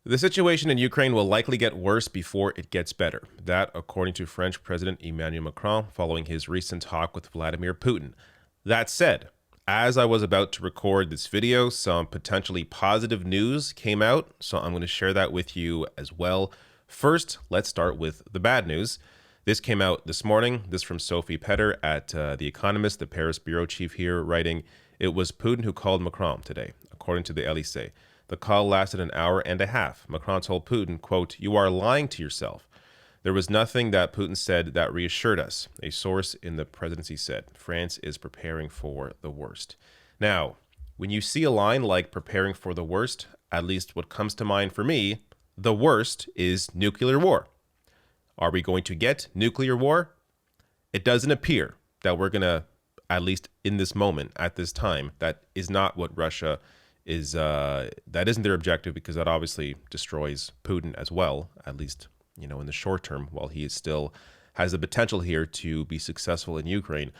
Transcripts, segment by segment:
The situation in Ukraine will likely get worse before it gets better. That, according to French President Emanuel Macron, following his recent talk with Vladimir Putin. That said, as I was about to record this video, some potentially positive news came out, so I'm going to share that with you as well. First, let's start with the bad news. This came out this morning. This from Sophie Petter at The Economist, the Paris bureau chief here, writing, "It was Putin who called Macron today," according to the Elysée. The call lasted an hour and a half. Macron told Putin, quote, "You are lying to yourself." There was nothing that Putin said that reassured us. A source in the presidency said, France is preparing for the worst. Now, when you see a line like preparing for the worst, at least what comes to mind for me, the worst is nuclear war. Are we going to get nuclear war? It doesn't appear that we're going to, at least in this moment, at this time, that is not what Russia is, that isn't their objective, because that obviously destroys Putin as well, at least, in the short term, while he is still has the potential here to be successful in Ukraine.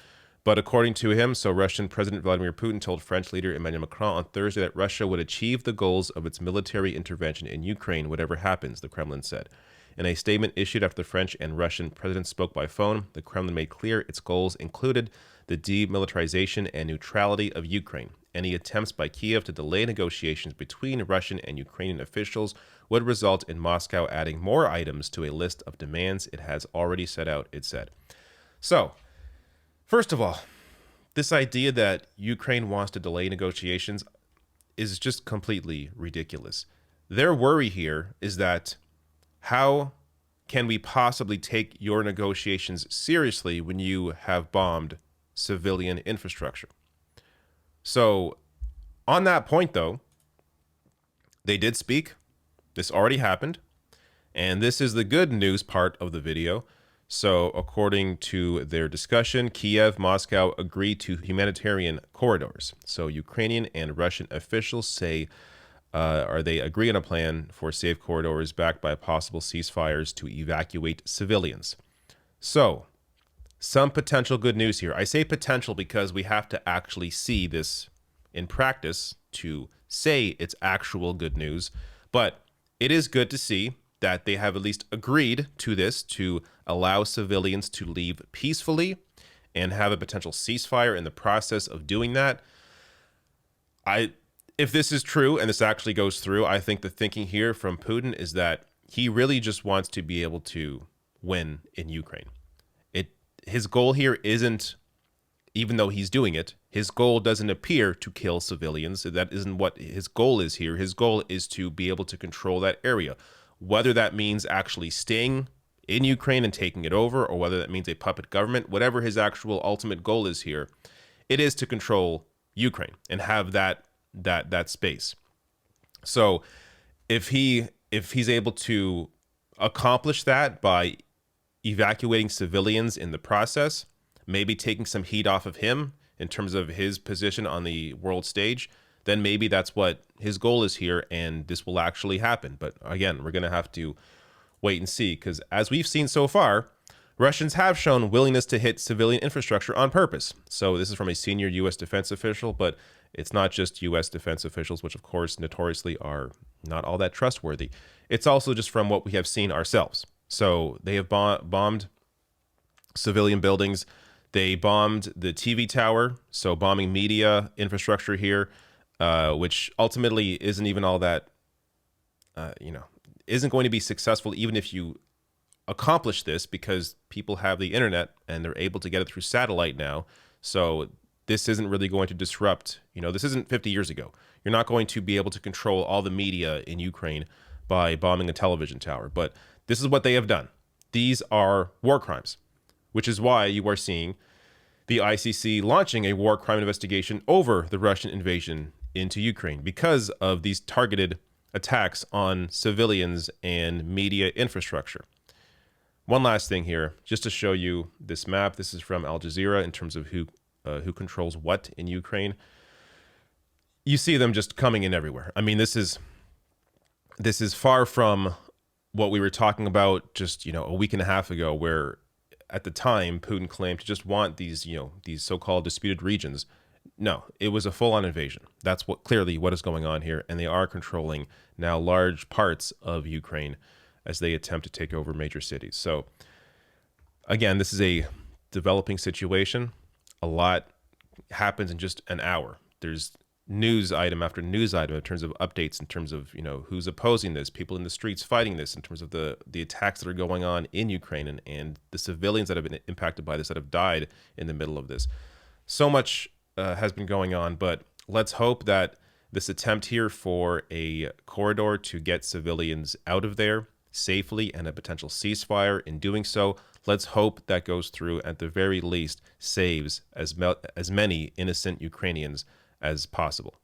But according to him, Russian President Vladimir Putin told French leader Emmanuel Macron on Thursday that Russia would achieve the goals of its military intervention in Ukraine, whatever happens, the Kremlin said. In a statement issued after the French and Russian presidents spoke by phone, the Kremlin made clear its goals included the demilitarization and neutrality of Ukraine. Any attempts by Kiev to delay negotiations between Russian and Ukrainian officials would result in Moscow adding more items to a list of demands it has already set out, it said. So, first of all, this idea that Ukraine wants to delay negotiations is just completely ridiculous. Their worry here is that how can we possibly take your negotiations seriously when you have bombed civilian infrastructure? So, on that point, though, they did speak. This already happened. And this is the good news part of the video. So, according to their discussion, Kiev, Moscow agreed to humanitarian corridors. So, Ukrainian and Russian officials say, they agree on a plan for safe corridors backed by possible ceasefires to evacuate civilians. So, some potential good news here. I say potential because we have to actually see this in practice to say it's actual good news. But it is good to see that they have at least agreed to this, to allow civilians to leave peacefully and have a potential ceasefire in the process of doing that. If this is true and this actually goes through, I think the thinking here from Putin is that he really just wants to be able to win in Ukraine. His goal here isn't, even though he's doing it, his goal doesn't appear to kill civilians. That isn't what his goal is here. His goal is to be able to control that area. Whether that means actually staying in Ukraine and taking it over, or whether that means a puppet government, whatever his actual ultimate goal is here, it is to control Ukraine and have that space. So if he's able to accomplish that by evacuating civilians in the process, maybe taking some heat off of him in terms of his position on the world stage, then maybe that's what his goal is here, and this will actually happen. But again, we're going to have to wait and see, because as we've seen so far, Russians have shown willingness to hit civilian infrastructure on purpose. So this is from a senior U.S. defense official, but it's not just U.S. defense officials, which of course notoriously are not all that trustworthy. It's also just from what we have seen ourselves. So they have bombed civilian buildings. They bombed the TV tower, so bombing media infrastructure here, which ultimately isn't even all that, isn't going to be successful even if you accomplish this, because people have the internet and they're able to get it through satellite now. So this isn't really going to disrupt, this isn't 50 years ago. You're not going to be able to control all the media in Ukraine by bombing a television tower. But this is what they have done. These are war crimes, which is why you are seeing the ICC launching a war crime investigation over the Russian invasion into Ukraine, because of these targeted attacks on civilians and media infrastructure. One last thing here, just to show you this map. This is from Al Jazeera in terms of who controls what in Ukraine. You see them just coming in everywhere. I mean, this is far from what we were talking about just, a week and a half ago, where at the time Putin claimed to just want these, these so-called disputed regions. No, it was a full-on invasion. That's what is going on here, and they are controlling now large parts of Ukraine as they attempt to take over major cities. So again, this is a developing situation. A lot happens in just an hour. There's news item after news item in terms of updates, in terms of who's opposing this, people in the streets fighting this, in terms of the attacks that are going on in Ukraine, and the civilians that have been impacted by this, that have died in the middle of this. So much has been going on, but let's hope that this attempt here for a corridor to get civilians out of there safely, and a potential ceasefire in doing so, let's hope that goes through, at the very least saves as many innocent Ukrainians as possible.